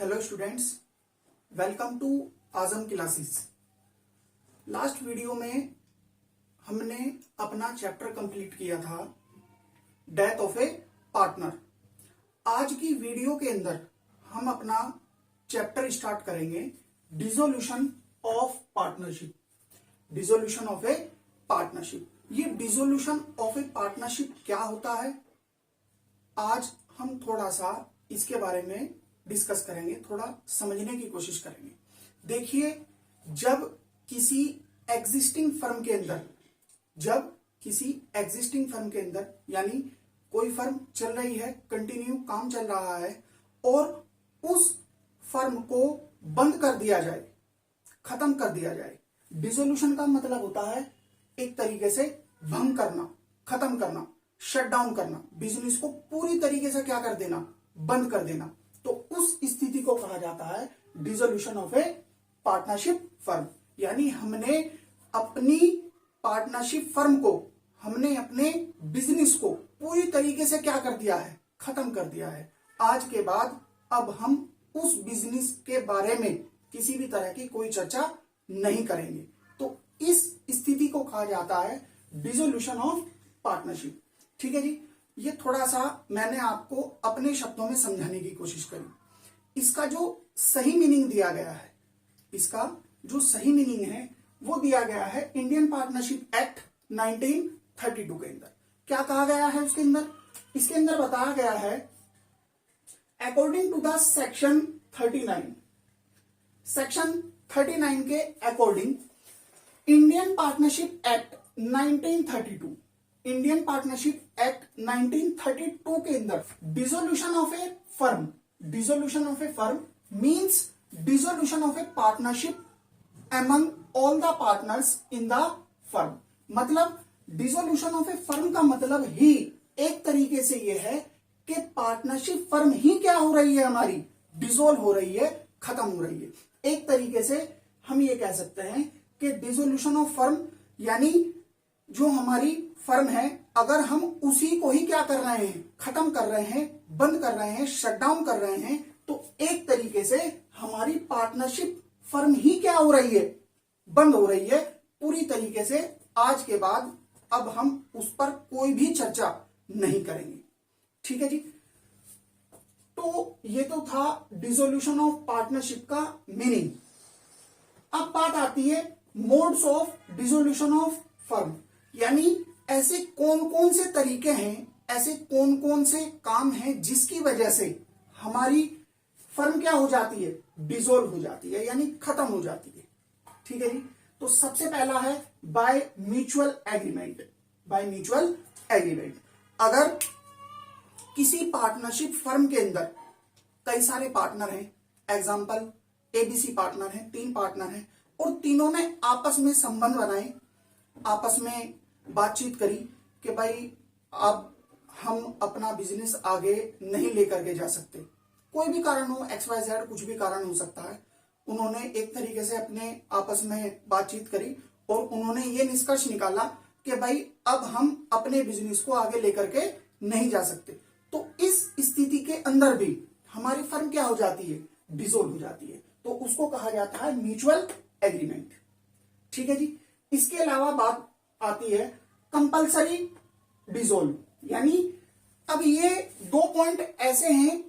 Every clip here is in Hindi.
Hello students, welcome to Azam classes. Last video में हमने अपना चैप्टर कंप्लीट किया था डेथ ऑफ ए पार्टनर। आज की वीडियो के अंदर हम अपना चैप्टर स्टार्ट करेंगे dissolution of partnership. Dissolution of a partnership, ये डिसोल्यूशन ऑफ ए पार्टनरशिप क्या होता है, आज हम थोड़ा सा इसके बारे में डिस्कस करेंगे, थोड़ा समझने की कोशिश करेंगे। देखिए, जब किसी एग्जिस्टिंग फर्म के अंदर यानी कोई फर्म चल रही है, कंटिन्यू काम चल रहा है और उस फर्म को बंद कर दिया जाए, खत्म कर दिया जाए। डिसोल्यूशन का मतलब होता है एक तरीके से भंग करना, खत्म करना, शट डाउन करना, बिजनेस को पूरी तरीके से क्या कर देना, बंद कर देना। तो उस स्थिति को कहा जाता है dissolution of a partnership firm. यानी हमने अपनी पार्टनरशिप फर्म को, हमने अपने बिजनेस को पूरी तरीके से क्या कर दिया है, खत्म कर दिया है। आज के बाद अब हम उस बिजनेस के बारे में किसी भी तरह की कोई चर्चा नहीं करेंगे। तो इस स्थिति को कहा जाता है डिसोल्यूशन ऑफ पार्टनरशिप। ठीक है जी, ये थोड़ा सा मैंने आपको अपने शब्दों में समझाने की कोशिश करी। इसका जो सही मीनिंग दिया गया है, इसका जो सही मीनिंग है वो दिया गया है इंडियन पार्टनरशिप एक्ट 1932 के अंदर। क्या कहा गया है उसके अंदर? इसके अंदर बताया गया है according to the section 39, section 39 के according Indian partnership act 1932, Indian partnership act 1932 के अंदर dissolution of a firm, dissolution of a firm means dissolution of a partnership among all the partners in the firm. मतलब डिसोल्यूशन ऑफ ए फर्म का मतलब ही एक तरीके से यह है कि पार्टनरशिप फर्म ही क्या हो रही है, हमारी डिसोल्व हो रही है, खत्म हो रही है। एक तरीके से हम ये कह सकते हैं कि डिसोल्यूशन ऑफ फर्म यानी जो हमारी फर्म है, अगर हम उसी को ही क्या कर रहे हैं, खत्म कर रहे हैं, बंद कर रहे हैं, शट डाउन कर रहे हैं, तो एक तरीके से हमारी पार्टनरशिप फर्म ही क्या हो रही है, बंद हो रही है पूरी तरीके से। आज के बाद अब हम उस पर कोई भी चर्चा नहीं करेंगे। ठीक है जी, तो ये तो था डिसोल्यूशन ऑफ पार्टनरशिप का मीनिंग। अब बात आती है modes of dissolution of firm, यानी ऐसे कौन कौन से तरीके हैं, ऐसे कौन कौन से काम हैं जिसकी वजह से हमारी फर्म क्या हो जाती है, डिसोल्व हो जाती है, यानी खत्म हो जाती है। ठीक है जी, तो सबसे पहला है by mutual agreement. By mutual agreement, अगर किसी पार्टनरशिप फर्म के अंदर कई सारे पार्टनर हैं, एग्जांपल एबीसी पार्टनर हैं, 3 पार्टनर हैं और तीनों ने आपस में संबंध बनाए, आपस में बातचीत करी कि भाई अब हम अपना बिजनेस आगे नहीं लेकर के जा सकते, कोई भी कारण हो, XYZ कुछ भी कारण हो सकता है। उन्होंने एक तरीके से अपने आपस में बातचीत करी और उन्होंने ये निष्कर्ष निकाला कि भाई अब हम अपने बिजनेस को आगे लेकर के नहीं जा सकते। तो इस स्थिति के अंदर भी हमारी फर्म क्या हो जाती है, डिसोल्व हो जाती है। तो उसको कहा जाता है म्यूचुअल एग्रीमेंट। ठीक है जी, इसके अलावा बात आती है कंपल्सरी डिसोल्व, यानी अब ये 2 पॉइंट ऐसे हैं,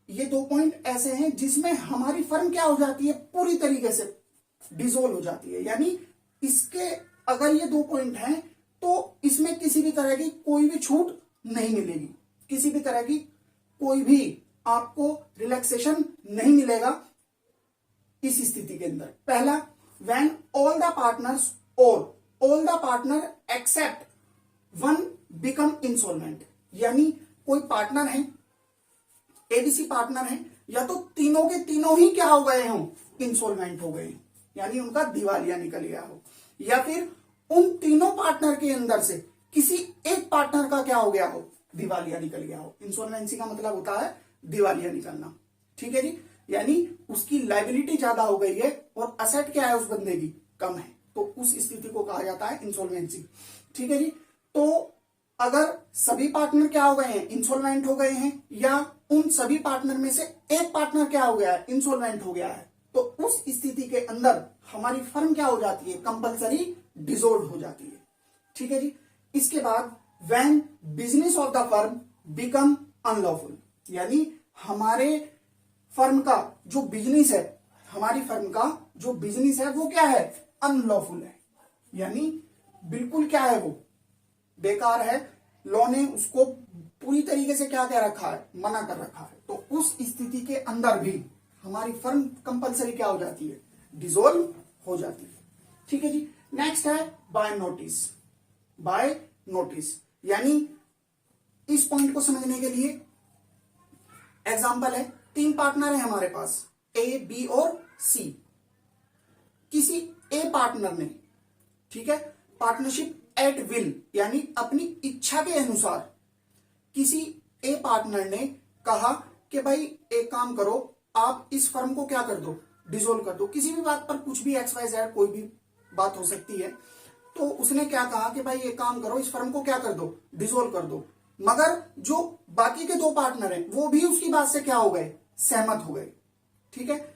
ये 2 पॉइंट ऐसे हैं जिसमें हमारी फर्म क्या हो जाती है, पूरी तरीके से डिसोल्व हो जाती है। यानी इसके अगर ये 2 पॉइंट हैं तो इसमें किसी भी तरह की कोई भी छूट नहीं मिलेगी, किसी भी तरह की कोई भी आपको रिलैक्सेशन नहीं मिलेगा इस स्थिति के अंदर। पहला, व्हेन ऑल द पार्टनर्स और all the partner except one become insolvent, यानी कोई पार्टनर है, एबीसी पार्टनर है, या तो तीनों के तीनों ही क्या हो गए हों, इंसॉल्वेंट हो गए, यानी उनका दिवालिया निकल गया हो, या फिर उन तीनों पार्टनर के अंदर से किसी एक पार्टनर का क्या हो गया हो, दिवालिया निकल गया हो। इंसॉल्वेंसी का मतलब होता है दिवालिया निकलना। ठीक है जी, यानी उसकी लायबिलिटी ज्यादा हो गई है और असेट क्या है उस बंदे की, कम है, तो उस स्थिति को कहा जाता है इंसॉल्वेंसी। ठीक है जी, तो अगर सभी पार्टनर क्या हो गए हैं, इंसॉल्वेंट हो गए हैं, या उन सभी पार्टनर में से एक पार्टनर क्या हो गया है, इंसॉल्वेंट हो गया है, तो उस स्थिति के अंदर हमारी फर्म क्या हो जाती है, कंपल्सरी डिसॉल्व हो जाती है। ठीक है जी। इसके बाद when business of the firm become unlawful, यानी हमारे फर्म का जो बिजनेस है, हमारी फर्म का जो बिजनेस है वो क्या है, अनलॉफुल है, यानी बिल्कुल क्या है, वो बेकार है। लॉ ने उसको पूरी तरीके से क्या कह रखा है, मना कर रखा है। तो उस स्थिति के अंदर भी हमारी फर्म कंपलसरी क्या हो जाती है, डिसॉल्व हो जाती है। ठीक है जी। नेक्स्ट है बाय नोटिस। बाय नोटिस यानी इस पॉइंट को समझने के लिए एग्जांपल है, 3 पार्टनर है हमारे पास, ए, बी और सी। किसी ए पार्टनर ने, ठीक है, पार्टनरशिप एट विल यानी अपनी इच्छा के अनुसार, किसी ए पार्टनर ने कहा कि भाई एक काम करो, आप इस फर्म को क्या कर दो, डिसॉल्व कर दो। किसी भी बात पर कुछ भी एक्स वाई जेड कोई भी बात हो सकती है, तो उसने क्या कहा कि भाई एक काम करो, इस फर्म को क्या कर दो, डिसॉल्व कर दो। मगर जो बाकी के 2 पार्टनर हैं वो भी उसकी बात से क्या हो गए, सहमत हो गए। ठीक है,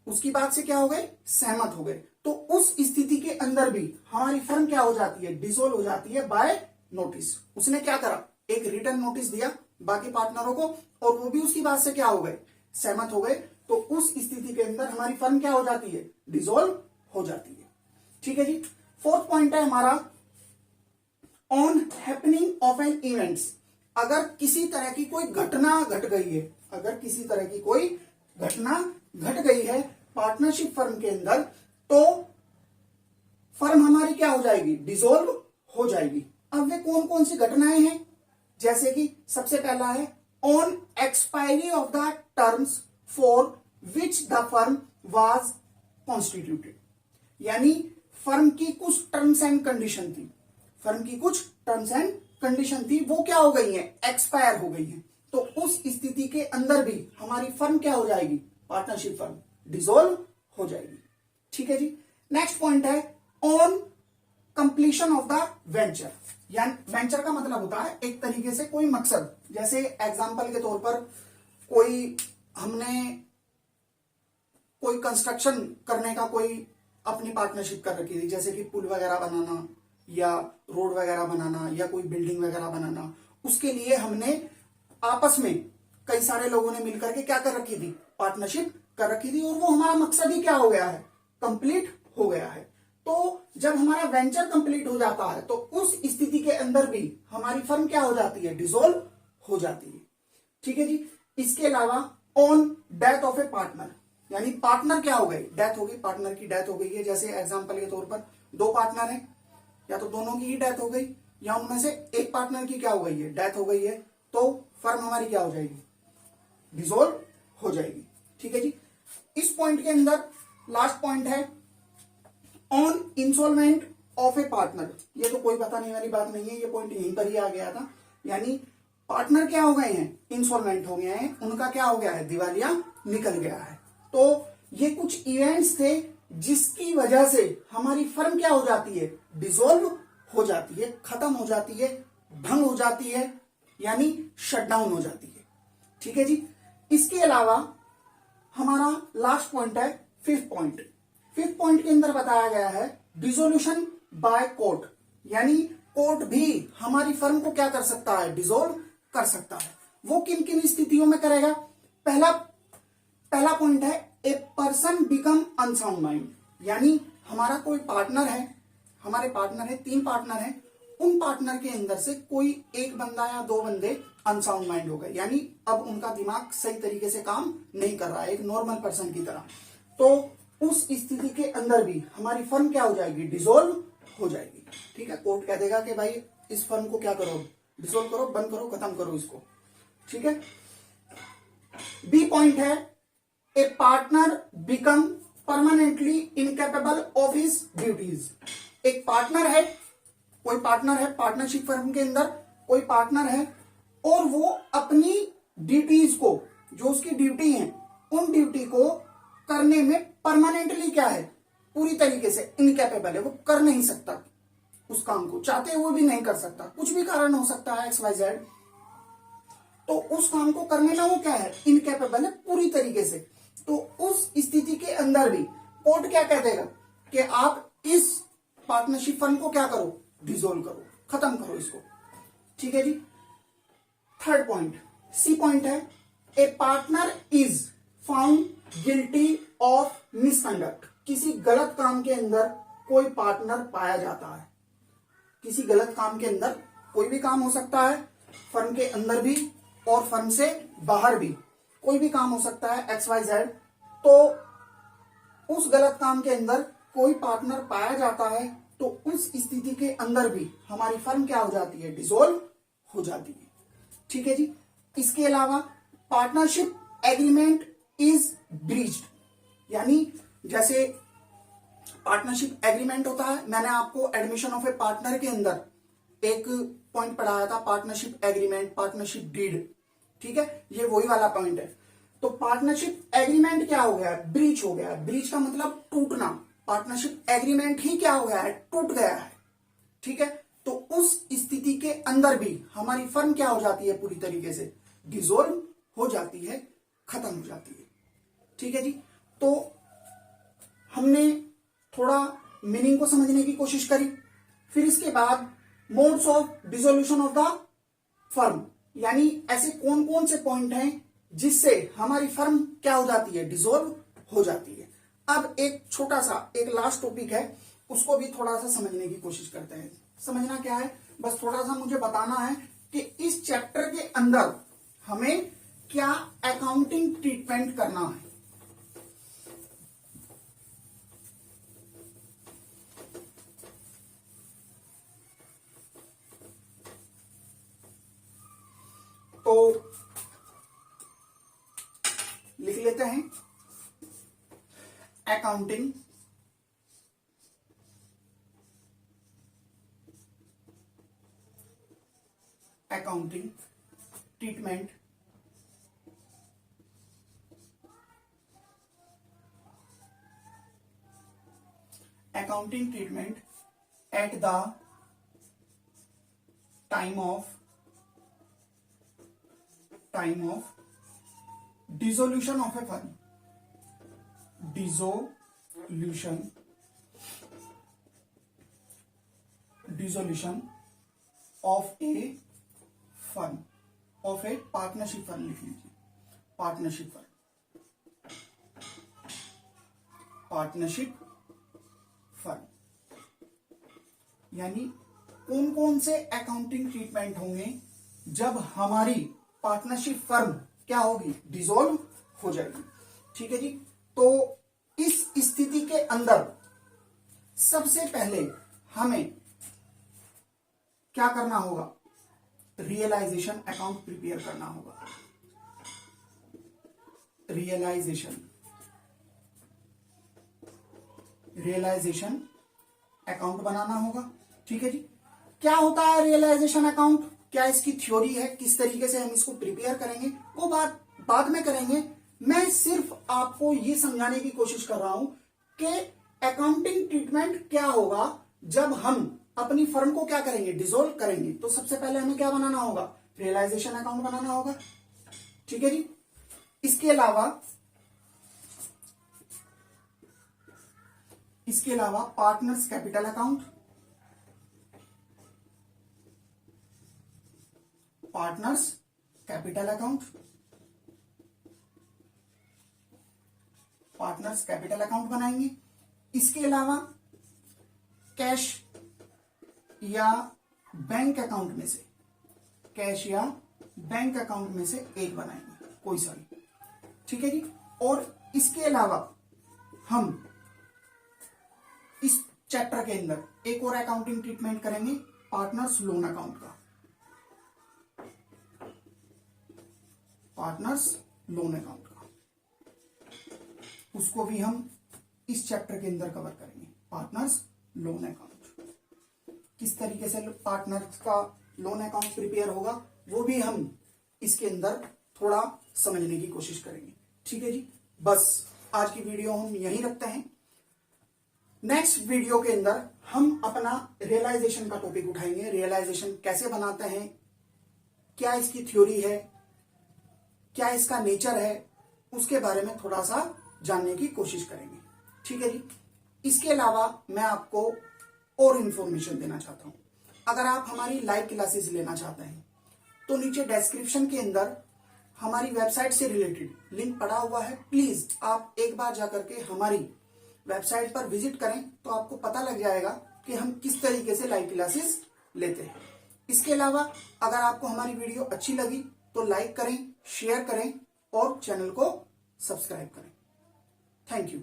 उसकी बात से क्या हो गए, सहमत हो गए। तो उस स्थिति के अंदर भी हमारी फर्म क्या हो जाती है, डिसॉल्व हो जाती है बाय नोटिस। उसने क्या करा, एक रिटर्न नोटिस दिया बाकी पार्टनरों को और वो भी उसकी बात से क्या हो गए, सहमत हो गए। तो उस स्थिति के अंदर हमारी फर्म क्या हो जाती है, डिसॉल्व हो जाती है। ठीक है जी। 4th पॉइंट है हमारा on happening of an events. अगर किसी तरह की कोई घटना घट गई है, अगर किसी तरह की कोई घटना घट गई है पार्टनरशिप फर्म के अंदर, तो फर्म हमारी क्या हो जाएगी, डिसॉल्व हो जाएगी। अब वे कौन कौन सी घटनाएं हैं, जैसे कि सबसे पहला है on expiry of the terms for which the firm was constituted, यानी फर्म की कुछ टर्म्स एंड कंडीशन थी, फर्म की कुछ टर्म्स एंड कंडीशन थी, वो क्या हो गई है, एक्सपायर हो गई है। तो उस स्थिति के अंदर भी हमारी फर्म क्या हो जाएगी, पार्टनरशिप फर्म डिसॉल्व हो जाएगी। ठीक है जी। नेक्स्ट पॉइंट है on completion of the venture, यानी वेंचर का मतलब होता है एक तरीके से कोई मकसद। जैसे एग्जांपल के तौर पर कोई हमने कोई कंस्ट्रक्शन करने का कोई अपनी पार्टनरशिप कर रखी थी, जैसे कि पुल वगैरह बनाना या रोड वगैरह बनाना या कोई बिल्डिंग वगैरह बनाना, उसके लिए हमने आपस में कई सारे लोगों ने मिलकर के क्या कर रखी थी, पार्टनरशिप कर रखी थी, और वो हमारा मकसद ही क्या हो गया है, कंप्लीट हो गया है। तो जब हमारा वेंचर कंप्लीट हो जाता है तो उस स्थिति के अंदर भी हमारी फर्म क्या हो जाती है, डिसॉल्व हो जाती है। ठीक है जी। इसके अलावा on death of A partner, यानी पार्टनर क्या हो गए, डेथ हो गई, पार्टनर की डेथ हो गई है। जैसे एग्जांपल के तौर पर 2 पार्टनर हैं, या तो दोनों की ही डेथ हो गई या उनमें से एक पार्टनर की क्या हो गई है, डेथ हो गई है, तो फर्म हमारी क्या हो जाएगी, डिसॉल्व हो जाएगी। ठीक है जी। इस पॉइंट के अंदर लास्ट पॉइंट है on insolvent of A partner. ये तो कोई बताने वाली बात नहीं है, ये पॉइंट यहीं पर ही आ गया था। यानी पार्टनर क्या हो गए हैं, इंसॉल्वेंट हो गए हैं, उनका क्या हो गया है, दिवालिया निकल गया है। तो ये कुछ इवेंट्स थे जिसकी वजह से हमारी फर्म क्या हो जाती है, डिसॉल्व हो जाती है, खत्म हो जाती है, भंग हो जाती है, यानी शटडाउन हो जाती है। ठीक है जी। इसके अलावा हमारा लास्ट पॉइंट है 5th पॉइंट। 5th पॉइंट के अंदर बताया गया है डिसोल्यूशन बाय कोर्ट, यानी कोर्ट भी हमारी फर्म को क्या कर सकता है, डिसॉल्व कर सकता है। वो किन किन स्थितियों में करेगा। पहला पॉइंट है a person become unsound mind, यानी हमारा कोई पार्टनर है, हमारे पार्टनर है, 3 पार्टनर है, उन पार्टनर के अंदर से कोई एक बंदा या 2 बंदे अनसाउंड माइंड हो गए, यानी अब उनका दिमाग सही तरीके से काम नहीं कर रहा है एक नॉर्मल पर्सन की तरह। तो उस स्थिति के अंदर भी हमारी फर्म क्या हो जाएगी, डिसॉल्व हो जाएगी। ठीक है, कोर्ट कह देगा कि भाई इस फर्म को क्या करो, डिसॉल्व करो, बंद करो, खत्म करो इसको। ठीक है। बी पॉइंट है a partner become permanently incapable of his duties. एक पार्टनर है, कोई पार्टनर है पार्टनरशिप फर्म के अंदर, कोई पार्टनर है और वो अपनी ड्यूटीज को, जो उसकी ड्यूटी है, उन ड्यूटी को करने में परमानेंटली क्या है, पूरी तरीके से इनकेपेबल है, वो कर नहीं सकता उस काम को, चाहते हुए भी नहीं कर सकता। कुछ भी कारण हो सकता है XYZ, तो उस काम को करने में वो क्या है, इनकेपेबल है पूरी तरीके से। तो उस स्थिति के अंदर भी कोर्ट क्या कह देगा कि आप इस पार्टनरशिप फर्म को क्या करो, डिसॉल्व करो, खत्म करो इसको। ठीक है जी। थर्ड पॉइंट, सी पॉइंट है, a partner is found guilty of misconduct. किसी गलत काम के अंदर कोई पार्टनर पाया जाता है। किसी गलत काम के अंदर, कोई भी काम हो सकता है, फर्म के अंदर भी और फर्म से बाहर भी कोई भी काम हो सकता है, XYZ। तो उस गलत काम के अंदर कोई पार्टनर पाया जाता है, तो उस स्थिति के अंदर भी हमारी फर्म क्या हो जाती है, डिसॉल्व हो जाती है। ठीक है जी। इसके अलावा पार्टनरशिप एग्रीमेंट इज ब्रीच्ड, यानी जैसे पार्टनरशिप एग्रीमेंट होता है, मैंने आपको एडमिशन ऑफ ए पार्टनर के अंदर एक पॉइंट पढ़ाया था, पार्टनरशिप एग्रीमेंट, पार्टनरशिप डीड। ठीक है, ये वही वाला पॉइंट है। तो पार्टनरशिप एग्रीमेंट क्या हो गया है, ब्रीच हो गया है। ब्रीच का मतलब टूटना, पार्टनरशिप एग्रीमेंट ही क्या हो गया है, टूट गया है। ठीक है, तो उस स्थिति के अंदर भी हमारी फर्म क्या हो जाती है, पूरी तरीके से डिसॉल्व हो जाती है, खत्म हो जाती है। ठीक है जी। तो हमने थोड़ा मीनिंग को समझने की कोशिश करी, फिर इसके बाद modes of dissolution of the firm, यानी ऐसे कौन कौन से पॉइंट हैं जिससे हमारी फर्म क्या हो जाती है, डिसॉल्व हो जाती है। अब एक छोटा सा एक लास्ट टॉपिक है, उसको भी थोड़ा सा समझने की कोशिश करते हैं। समझना क्या है, बस थोड़ा सा मुझे बताना है कि इस चैप्टर के अंदर हमें क्या अकाउंटिंग ट्रीटमेंट करना है। तो लिख लेते हैं, accounting treatment at the time of dissolution of a firm, dissolution of a firm, of a partnership firm लिख लीजिए, पार्टनरशिप फर्म, यानी कौन कौन से अकाउंटिंग ट्रीटमेंट होंगे जब हमारी पार्टनरशिप फर्म क्या होगी, डिसॉल्व हो जाएगी। ठीक है जी। तो इस स्थिति के अंदर सबसे पहले हमें क्या करना होगा, रियलाइजेशन अकाउंट प्रिपेयर करना होगा। रियलाइजेशन अकाउंट बनाना होगा। ठीक है जी। क्या होता है रियलाइजेशन अकाउंट, क्या इसकी थ्योरी है, किस तरीके से हम इसको प्रिपेयर करेंगे, वो बात बाद में करेंगे। मैं सिर्फ आपको ये समझाने की कोशिश कर रहा हूं कि अकाउंटिंग ट्रीटमेंट क्या होगा जब हम अपनी फर्म को क्या करेंगे, डिसॉल्व करेंगे। तो सबसे पहले हमें क्या बनाना होगा, रियलाइजेशन अकाउंट बनाना होगा। ठीक है जी। इसके अलावा partners capital account, partners capital account बनाएंगे। इसके अलावा कैश या बैंक अकाउंट में से एक बनाएंगे, कोई सा भी। ठीक है जी। और इसके अलावा हम इस चैप्टर के अंदर एक और अकाउंटिंग ट्रीटमेंट करेंगे, पार्टनर्स लोन अकाउंट का, उसको भी हम इस चैप्टर के अंदर कवर करेंगे। पार्टनर्स लोन अकाउंट, किस तरीके से पार्टनर्स का लोन अकाउंट प्रिपेयर होगा, वो भी हम इसके अंदर थोड़ा समझने की कोशिश करेंगे। ठीक है जी। बस आज की वीडियो हम यहीं रखते हैं। नेक्स्ट वीडियो के अंदर हम अपना रियलाइजेशन का टॉपिक उठाएंगे। रियलाइजेशन कैसे बनाते हैं, क्या इसकी थ्योरी है, क्या इसका नेचर है, उसके बारे में थोड़ा सा जानने की कोशिश करेंगे। ठीक है जी। इसके अलावा मैं आपको और इंफॉर्मेशन देना चाहता हूं। अगर आप हमारी लाइव क्लासेस लेना चाहते हैं तो नीचे डिस्क्रिप्शन के अंदर हमारी वेबसाइट से रिलेटेड लिंक पड़ा हुआ है। प्लीज आप एक बार जाकर के हमारी वेबसाइट पर विजिट करें तो आपको पता लग जाएगा कि हम किस तरीके से लाइव क्लासेस लेते हैं। इसके अलावा अगर आपको हमारी वीडियो अच्छी लगी तो लाइक करें, शेयर करें और चैनल को सब्सक्राइब करें। Thank you.